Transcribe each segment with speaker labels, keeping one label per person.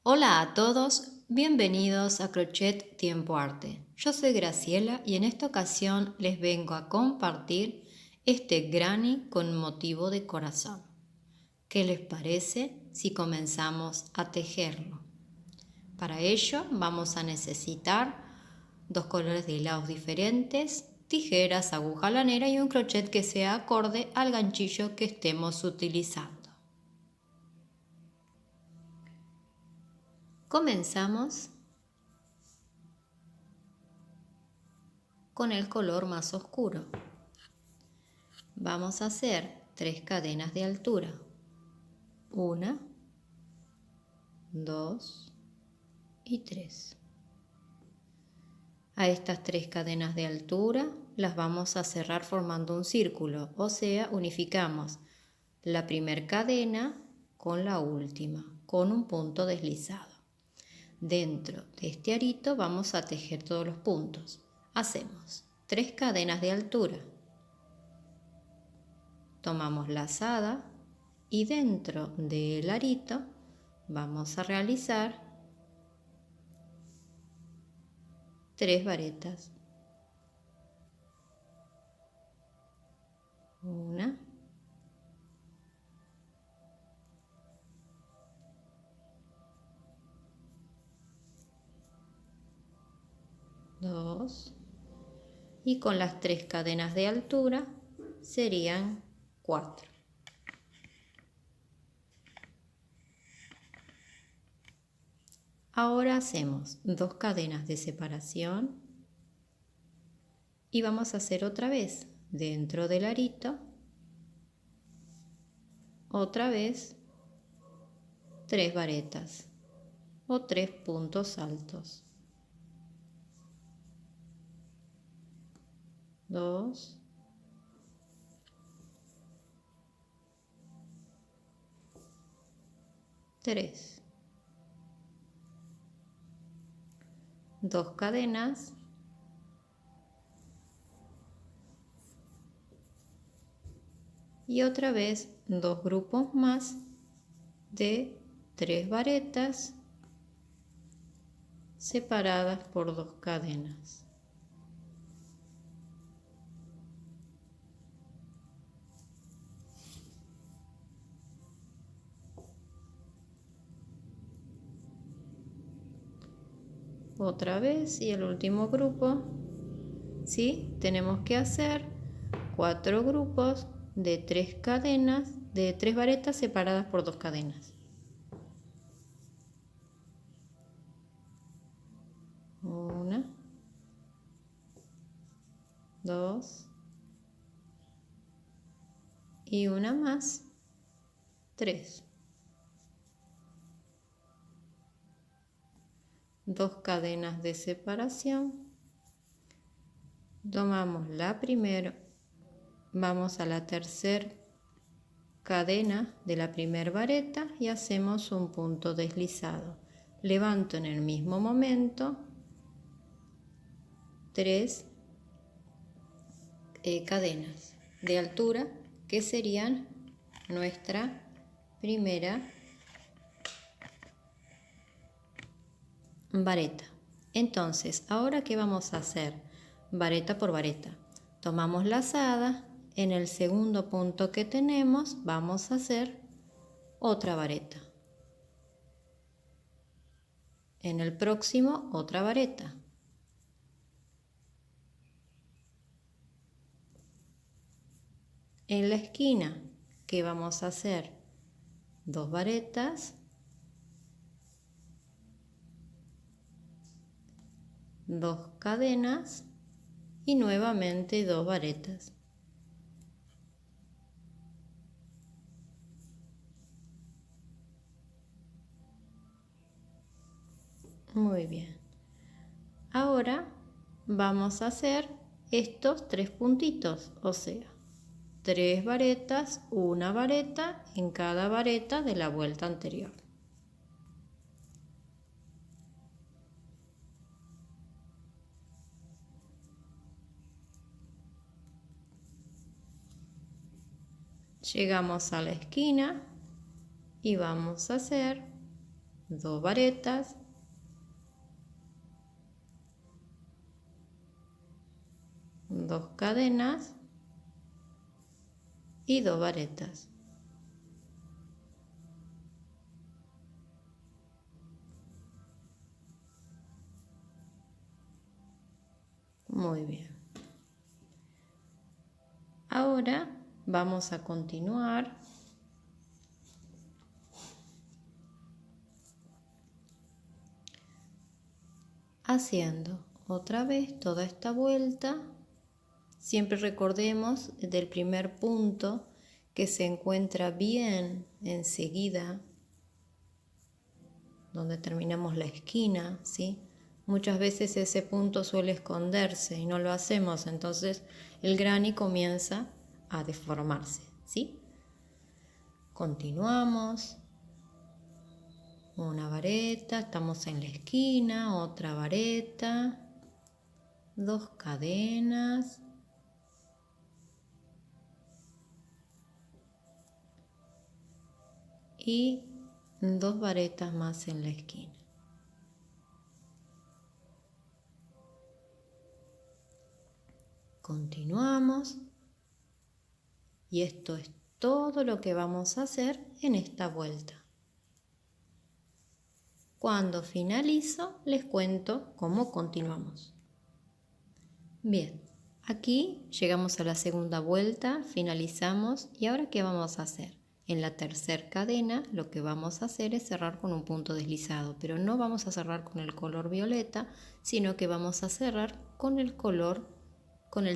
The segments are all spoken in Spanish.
Speaker 1: Hola a todos, bienvenidos a Crochet Tiempo Arte. Yo soy Graciela y en esta ocasión les vengo a compartir este granny con motivo de corazón. ¿Qué les parece si comenzamos a tejerlo? Para ello vamos a necesitar 2 colores de hilados diferentes, tijeras, aguja lanera y un crochet que sea acorde al ganchillo que estemos utilizando. Comenzamos con el color más oscuro. Vamos a hacer 3 cadenas de altura. 1, 2 y 3. A estas 3 cadenas de altura las vamos a cerrar formando un círculo, o sea, unificamos la primera cadena con la última, con un punto deslizado. Dentro de este arito vamos a tejer todos los puntos. Hacemos 3 cadenas de altura. Tomamos lazada y dentro del arito vamos a realizar 3 varetas. 1, 2 y con las 3 cadenas de altura serían 4. Ahora hacemos 2 cadenas de separación y vamos a hacer otra vez dentro del arito, otra vez 3 varetas o 3 puntos altos. 2, 3. 2 cadenas y otra vez 2 grupos más de 3 varetas separadas por 2 cadenas. Otra vez y el último grupo, ¿sí? Tenemos que hacer 4 grupos de 3 cadenas, de 3 varetas separadas por 2 cadenas. 1, 2 y una más, 3. 2 cadenas de separación. Tomamos la primera, vamos a la tercera cadena de la primera vareta y hacemos un punto deslizado. Levanto en el mismo momento 3 cadenas de altura que serían nuestra primera vareta. Entonces, ahora ¿qué vamos a hacer? Vareta por vareta. Tomamos lazada, en el segundo punto que tenemos vamos a hacer otra vareta. En el próximo otra vareta. En la esquina, ¿qué vamos a hacer? 2 varetas, 2 cadenas y nuevamente 2 varetas. Muy bien. Ahora vamos a hacer estos 3 puntitos, o sea, 3 varetas, una vareta en cada vareta de la vuelta anterior. Llegamos a la esquina y vamos a hacer 2 varetas, dos cadenas y 2 varetas. Muy bien. Ahora vamos a continuar haciendo otra vez toda esta vuelta. Siempre recordemos del primer punto que se encuentra bien enseguida donde terminamos la esquina, ¿sí? Muchas veces ese punto suele esconderse y no lo hacemos, entonces el granny comienza a deformarse, ¿sí? Continuamos. Una vareta, estamos en la esquina, otra vareta, 2 cadenas y 2 varetas más en la esquina. Continuamos y esto es todo lo que vamos a hacer en esta vuelta. Cuando finalizo les cuento cómo continuamos. Bien, aquí llegamos a la segunda vuelta, finalizamos y ahora ¿qué vamos a hacer? En la tercera cadena lo que vamos a hacer es cerrar con un punto deslizado, pero no vamos a cerrar con el color violeta, sino que vamos a cerrar con el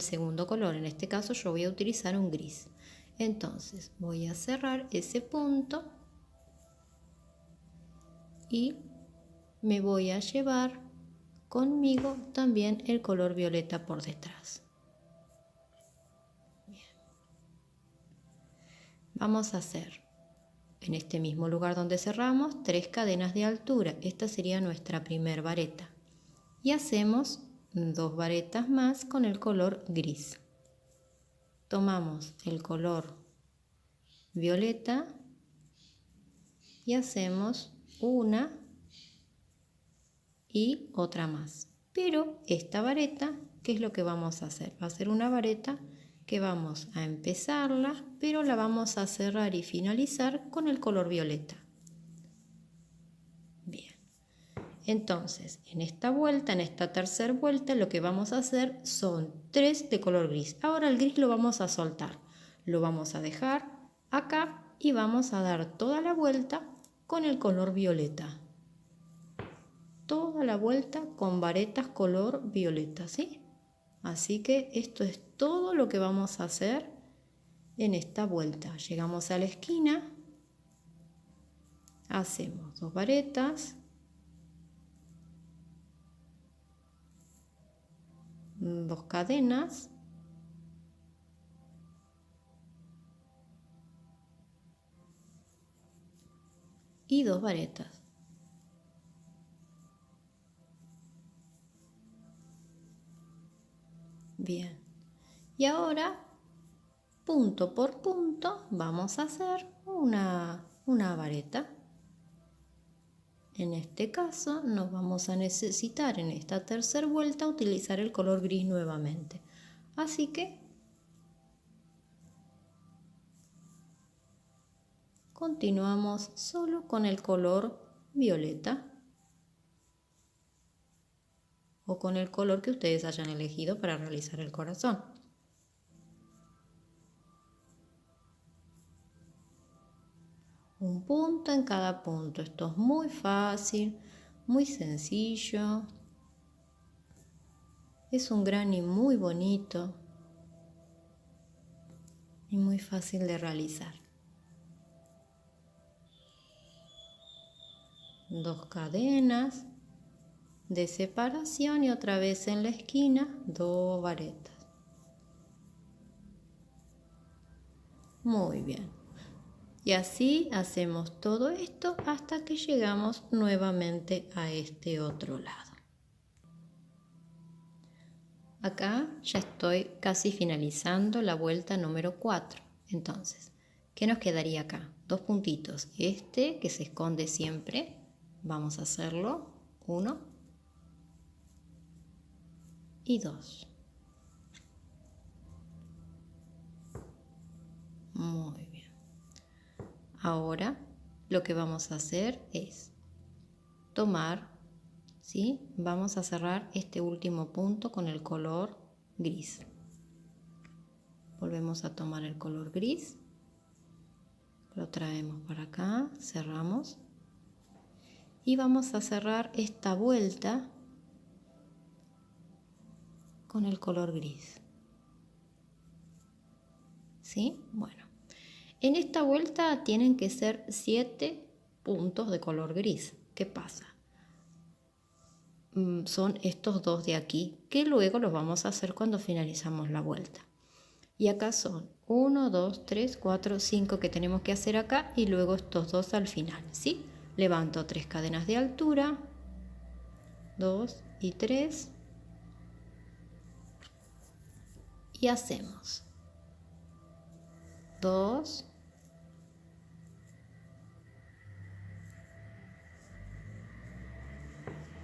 Speaker 1: segundo color. En este caso yo voy a utilizar un gris. Entonces voy a cerrar ese punto y me voy a llevar conmigo también el color violeta por detrás. Bien. Vamos a hacer en este mismo lugar donde cerramos 3 cadenas de altura. Esta sería nuestra primer vareta. Y hacemos 2 varetas más con el color gris. Tomamos el color violeta y hacemos una y otra más. Pero esta vareta, ¿qué es lo que vamos a hacer? Va a ser una vareta que vamos a empezarla, pero la vamos a cerrar y finalizar con el color violeta. Bien. Entonces, en esta vuelta, en esta tercera vuelta, lo que vamos a hacer son 3 de color gris. Ahora el gris lo vamos a soltar. Lo vamos a dejar acá y vamos a dar toda la vuelta con el color violeta. Toda la vuelta con varetas color violeta, ¿sí? Así que esto es todo lo que vamos a hacer en esta vuelta. Llegamos a la esquina, hacemos 2 varetas, 2 cadenas y 2 varetas. Bien, y ahora punto por punto vamos a hacer una vareta. En este caso nos vamos a necesitar en esta tercera vuelta utilizar el color gris nuevamente. Así que continuamos solo con el color violeta o con el color que ustedes hayan elegido para realizar el corazón. Un punto en cada punto. Esto es muy fácil, muy sencillo. Es un granny muy bonito y muy fácil de realizar. 2 cadenas de separación y otra vez en la esquina 2 varetas. Muy bien. Y así hacemos todo esto hasta que llegamos nuevamente a este otro lado. Acá ya estoy casi finalizando la vuelta número 4. Entonces, ¿qué nos quedaría acá? 2 puntitos. Este que se esconde siempre Vamos a hacerlo 1 y 2. Muy bien. Ahora lo que vamos a hacer es tomar, ¿sí? Vamos a cerrar este último punto con el color gris. Volvemos a tomar el color gris, lo traemos para acá, cerramos y vamos a cerrar esta vuelta con el color gris. ¿Sí? Bueno, en esta vuelta tienen que ser 7 puntos de color gris. ¿Qué pasa? Son estos dos de aquí, que luego los vamos a hacer cuando finalizamos la vuelta. Y acá son 1, 2, 3, 4, 5 que tenemos que hacer acá y luego estos dos al final, ¿sí? Levanto 3 cadenas de altura, 2 y 3 y hacemos 2,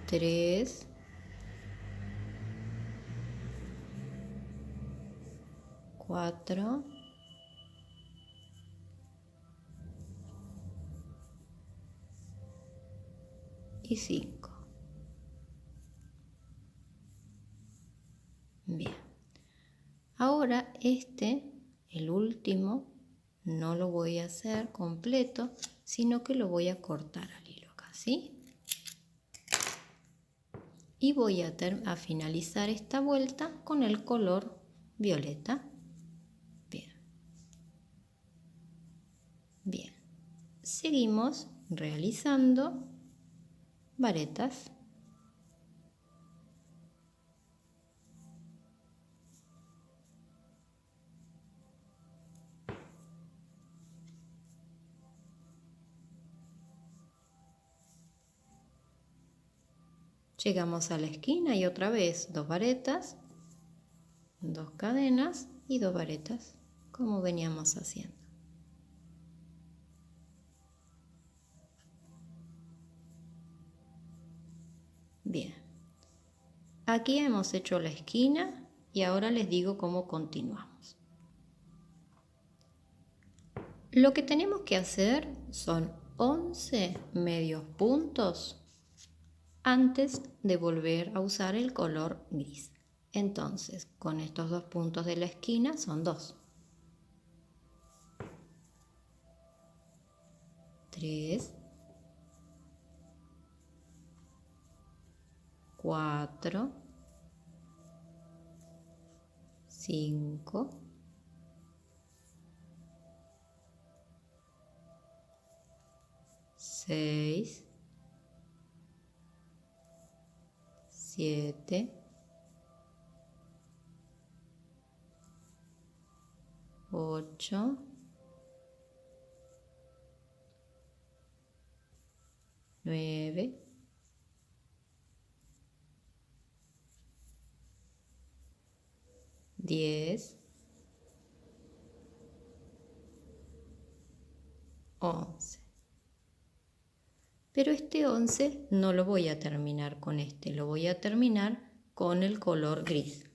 Speaker 1: 3, 4 y 5. Bien. Ahora el último, no lo voy a hacer completo, sino que lo voy a cortar al hilo acá, ¿sí? Y voy a finalizar esta vuelta con el color violeta. Bien. Bien. Seguimos realizando varetas. Llegamos a la esquina y otra vez 2 varetas, 2 cadenas y 2 varetas, como veníamos haciendo. Bien, aquí hemos hecho la esquina y ahora les digo cómo continuamos. Lo que tenemos que hacer son 11 medios puntos antes de volver a usar el color gris. Entonces, con estos 2 puntos de la esquina son 2. 3, 4, 5, 6, 7, 8, 9, 10, 11. Pero este 11 no lo voy a terminar con lo voy a terminar con el color gris.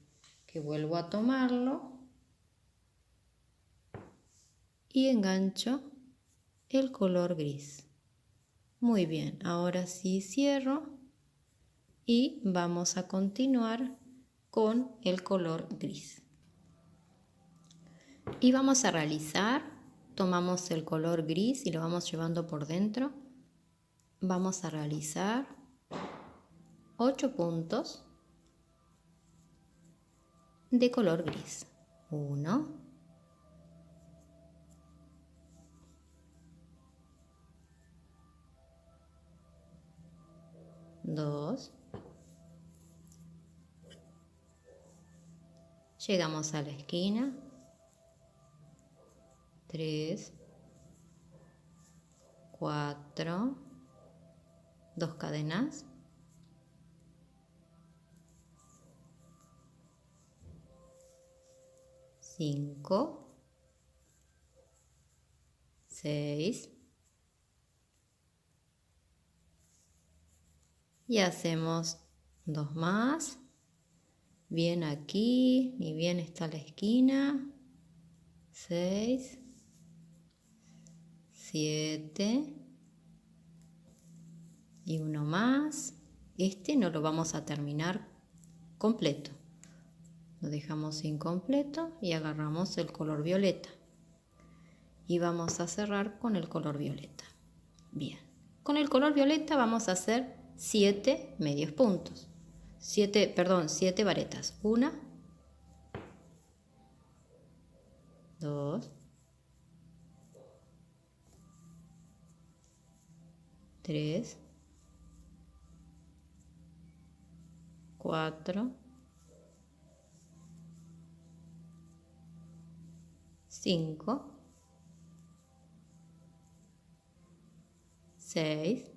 Speaker 1: Que vuelvo a tomarlo y engancho el color gris. Muy bien, ahora sí cierro y vamos a continuar con el color gris. Y vamos a realizar, tomamos el color gris y lo vamos llevando por dentro. Vamos a realizar 8 puntos de color gris. 1, 2, llegamos a la esquina, 3, 4, 2 cadenas, 5, 6, y hacemos 2 más, bien aquí, ni bien está la esquina, 6, 7 y uno más. Este no lo vamos a terminar completo, lo dejamos incompleto y agarramos el color violeta y vamos a cerrar con el color violeta. Bien, con el color violeta vamos a hacer 7 medios puntos, 7 varetas, 1, 2, 3, 4, 5, 6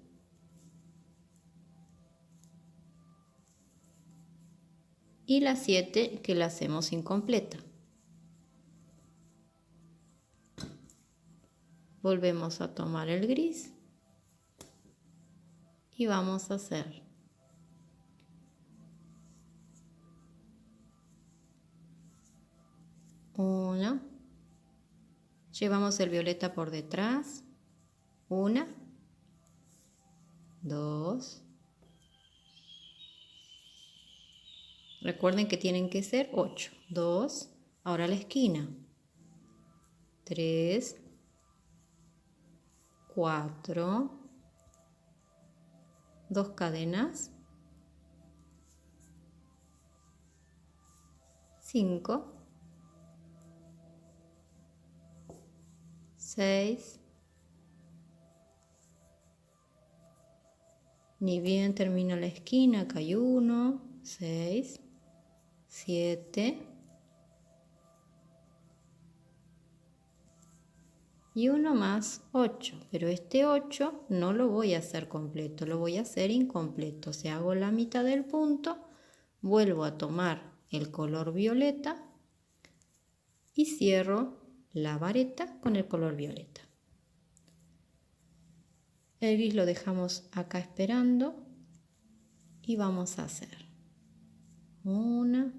Speaker 1: y la 7 que la hacemos incompleta. Volvemos a tomar el gris y vamos a hacer 1, llevamos el violeta por detrás, 1, 2, recuerden que tienen que ser 8, 2, ahora la esquina, 3, 4, 2 cadenas, 5, 6, ni bien termina la esquina, acá hay 1, 6, 7 y uno más, 8, pero este 8 no lo voy a hacer completo, lo voy a hacer incompleto, o sea, hago la mitad del punto, vuelvo a tomar el color violeta y cierro la vareta con el color violeta. El gris lo dejamos acá esperando y vamos a hacer 1,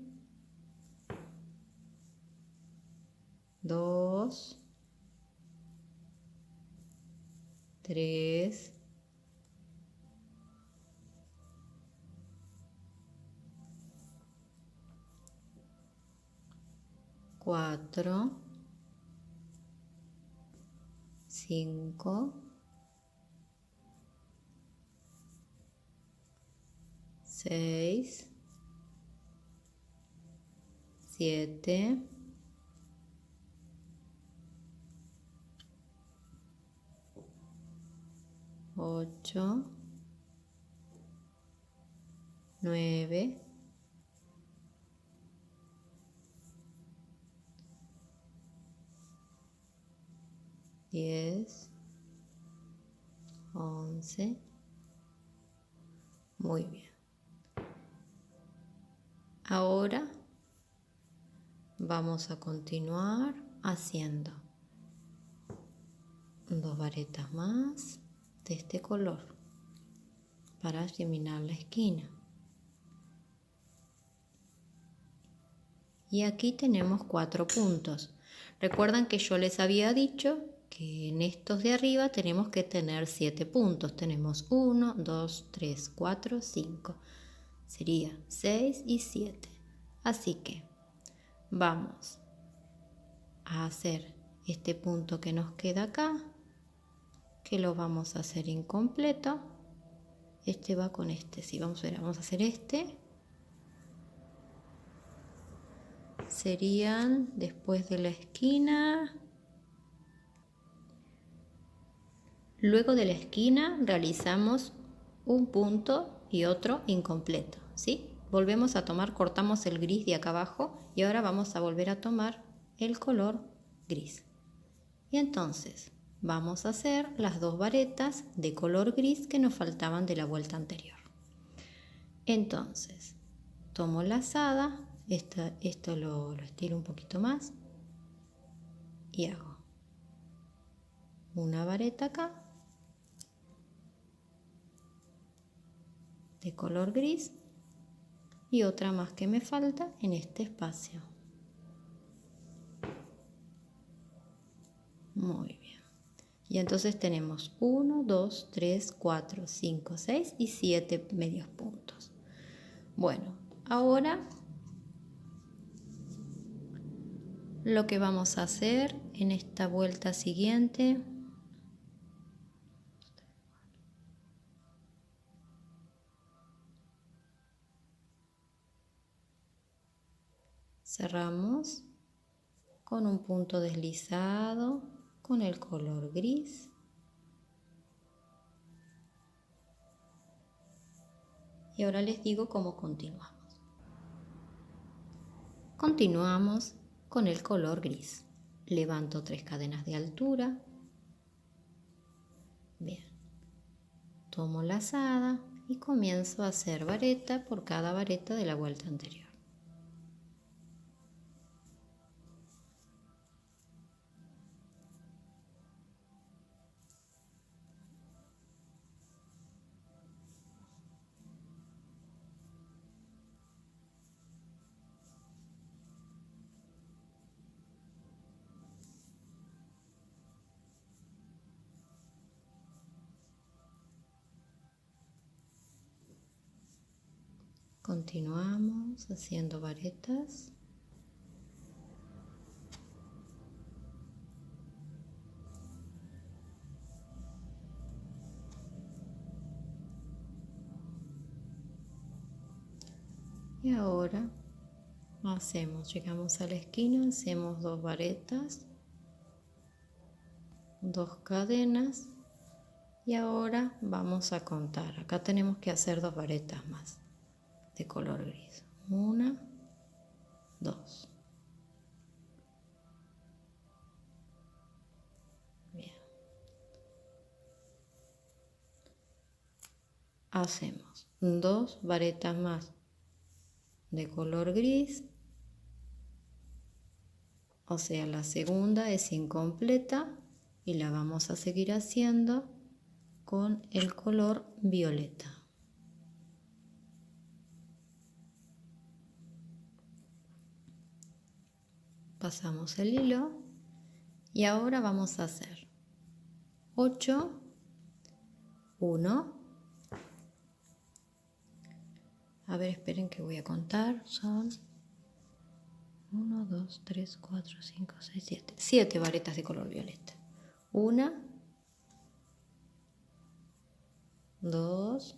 Speaker 1: 2, 3, 4, 5, 6, 7, 8, 9, 10, 11. Muy bien. Ahora vamos a continuar haciendo 2 varetas más de este color para terminar la esquina. Y aquí tenemos 4 puntos. Recuerdan que yo les había dicho que en estos de arriba tenemos que tener 7 puntos. Tenemos 1, 2, 3, 4, 5. Sería 6 y 7. Así que vamos a hacer este punto que nos queda acá, que lo vamos a hacer incompleto. Este va con este. Sí, vamos a hacer este. Serían después de la esquina. Luego de la esquina realizamos un punto y otro incompleto, ¿sí? Volvemos a tomar, cortamos el gris de acá abajo y ahora vamos a volver a tomar el color gris. Y entonces vamos a hacer las 2 varetas de color gris que nos faltaban de la vuelta anterior. Entonces, tomo la lazada, esto lo estiro un poquito más y hago una vareta acá, de color gris y otra más que me falta en este espacio. Muy bien. Y entonces tenemos 1, 2, 3, 4, 5, 6 y 7 medios puntos. Bueno, ahora lo que vamos a hacer en esta vuelta siguiente, cerramos con un punto deslizado con el color gris. Y ahora les digo cómo continuamos. Continuamos con el color gris. Levanto 3 cadenas de altura. Bien. Tomo lazada y comienzo a hacer vareta por cada vareta de la vuelta anterior. Continuamos haciendo varetas. Y ahora llegamos a la esquina, hacemos 2 varetas, 2 cadenas y ahora vamos a contar. Acá tenemos que hacer 2 varetas más de color gris. 1, 2. Bien. Hacemos 2 varetas más de color gris, o sea, la segunda es incompleta y la vamos a seguir haciendo con el color violeta. Pasamos el hilo y ahora vamos a hacer 8, 1, a ver, esperen que voy a contar, son 1, 2, 3, 4, 5, 6, 7, 7 varetas de color violeta. 1, 2,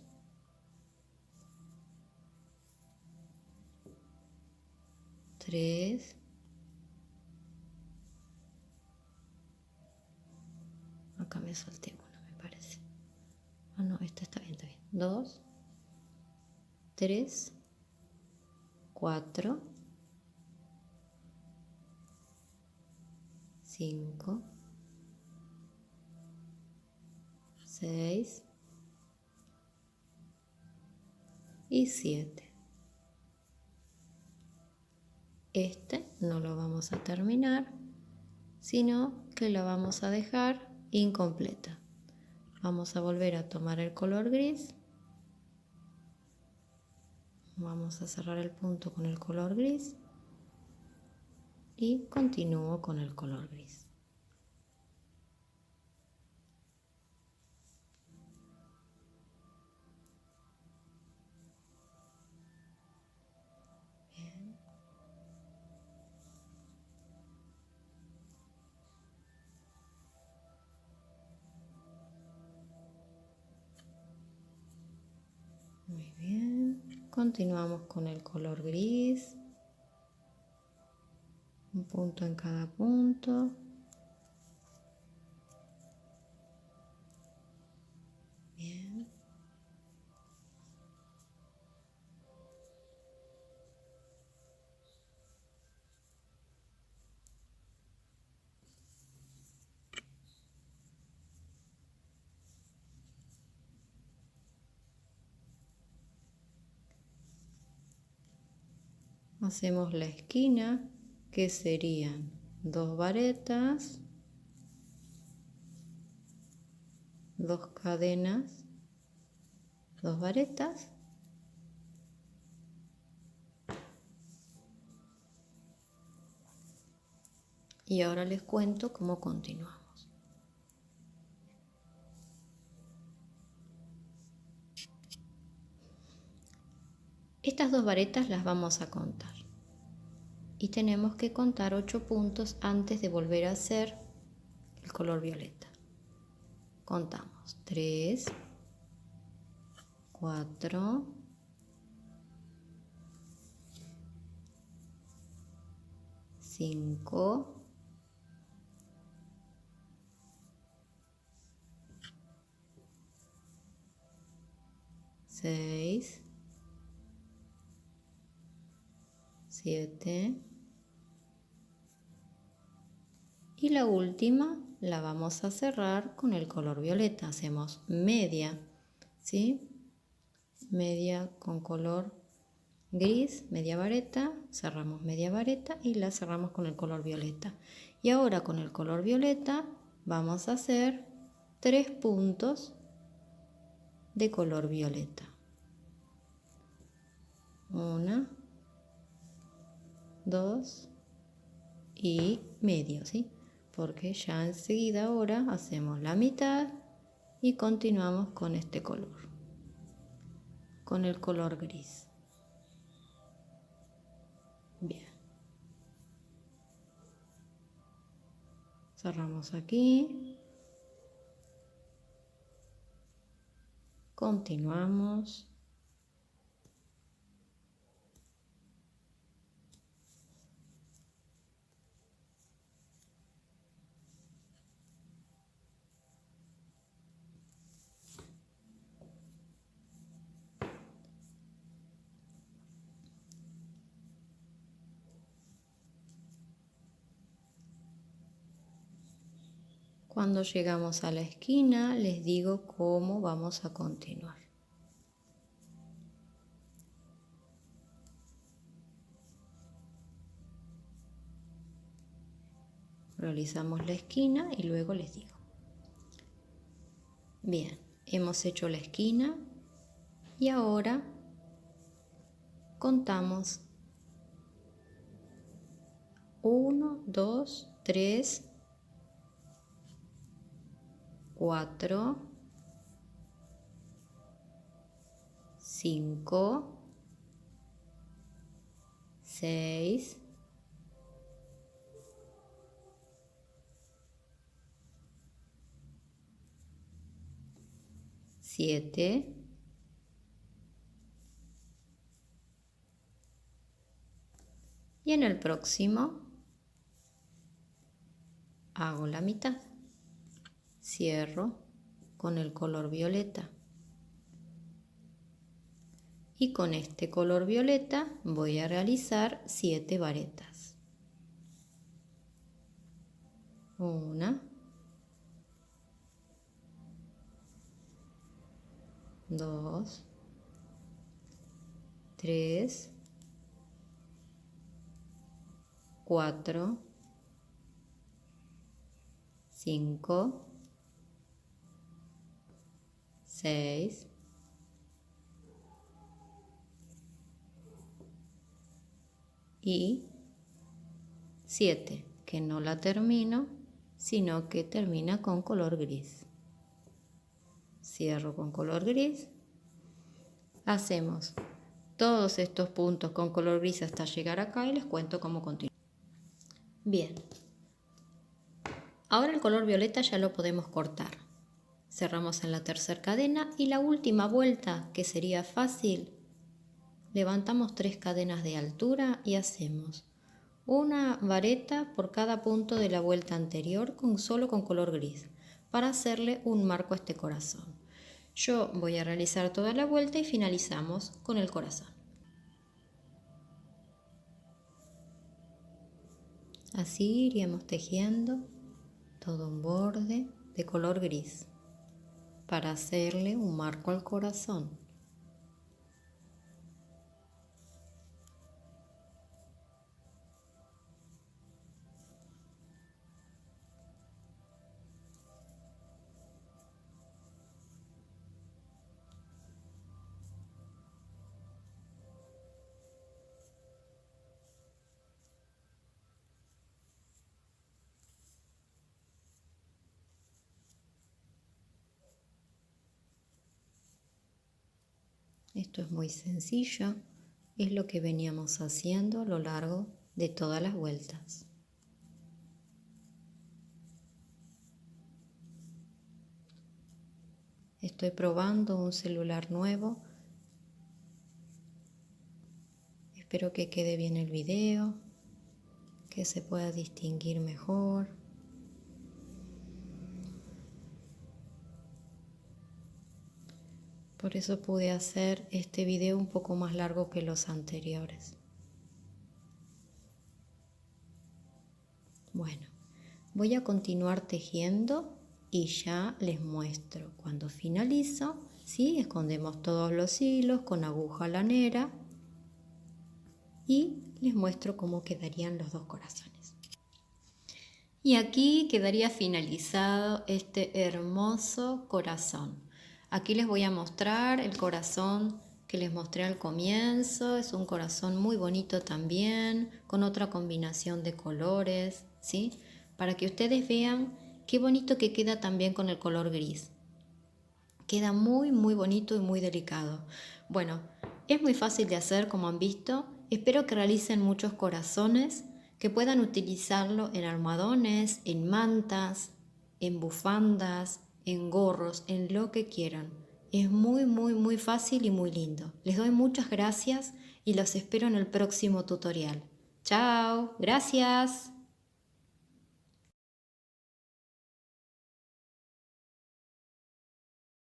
Speaker 1: 3, acá me salté una, me parece. Ah, no, esta está bien, 2, 3, 4, 5, 6 y 7. Este no lo vamos a terminar, sino que lo vamos a dejar incompleta. Vamos a volver a tomar el color gris. Vamos a cerrar el punto con el color gris y continúo con el color gris. Bien. Muy bien. Continuamos con el color gris. Un punto en cada punto. Bien. Hacemos la esquina, que serían 2 varetas, 2 cadenas, 2 varetas Y ahora les cuento cómo continuamos. Estas dos varetas las vamos a contar. Y tenemos que contar 8 puntos antes de volver a hacer el color violeta. Contamos 3, 4, 5, 6, 7 y la última la vamos a cerrar con el color violeta. Hacemos media, ¿sí? Media con color gris, media vareta, cerramos media vareta y la cerramos con el color violeta. Y ahora con el color violeta vamos a hacer 3 puntos de color violeta. 1, 2 y medio, ¿sí? Porque ya enseguida ahora hacemos la mitad y continuamos con este color, con el color gris. Bien. Cerramos aquí. Continuamos. Cuando llegamos a la esquina, les digo cómo vamos a continuar. Realizamos la esquina y luego les digo. Bien, hemos hecho la esquina y ahora contamos 1, 2, 3, 4, 5, 6, 7, y en el próximo hago la mitad. Cierro con el color violeta. Y con este color violeta voy a realizar 7 varetas. 1, 2, 3, 4, 5, 6, 7, que no la termino, sino que termina con color gris. Cierro con color gris. Hacemos todos estos puntos con color gris hasta llegar acá y les cuento cómo continúa. Bien. Ahora el color violeta ya lo podemos cortar. Cerramos en la tercera cadena y la última vuelta, que sería fácil, levantamos 3 cadenas de altura y hacemos una vareta por cada punto de la vuelta anterior solo con color gris, para hacerle un marco a este corazón. Yo voy a realizar toda la vuelta y finalizamos con el corazón. Así iríamos tejiendo todo un borde de color gris para hacerle un marco al corazón. Esto es muy sencillo, es lo que veníamos haciendo a lo largo de todas las vueltas. Estoy probando un celular nuevo. Espero que quede bien el video, que se pueda distinguir mejor. Por eso pude hacer este video un poco más largo que los anteriores. Bueno, voy a continuar tejiendo y ya les muestro. Cuando finalizo, ¿sí? Escondemos todos los hilos con aguja lanera y les muestro cómo quedarían los dos corazones. Y aquí quedaría finalizado este hermoso corazón. Aquí les voy a mostrar el corazón que les mostré al comienzo. Es un corazón muy bonito también, con otra combinación de colores, ¿sí? Para que ustedes vean qué bonito que queda también con el color gris. Queda muy bonito y muy delicado. Bueno, es muy fácil de hacer, como han visto. Espero que realicen muchos corazones, que puedan utilizarlo en almohadones, en mantas, en bufandas, en gorros, en lo que quieran. Es muy fácil y muy lindo. Les doy muchas gracias y los espero en el próximo tutorial. ¡Chao! ¡Gracias!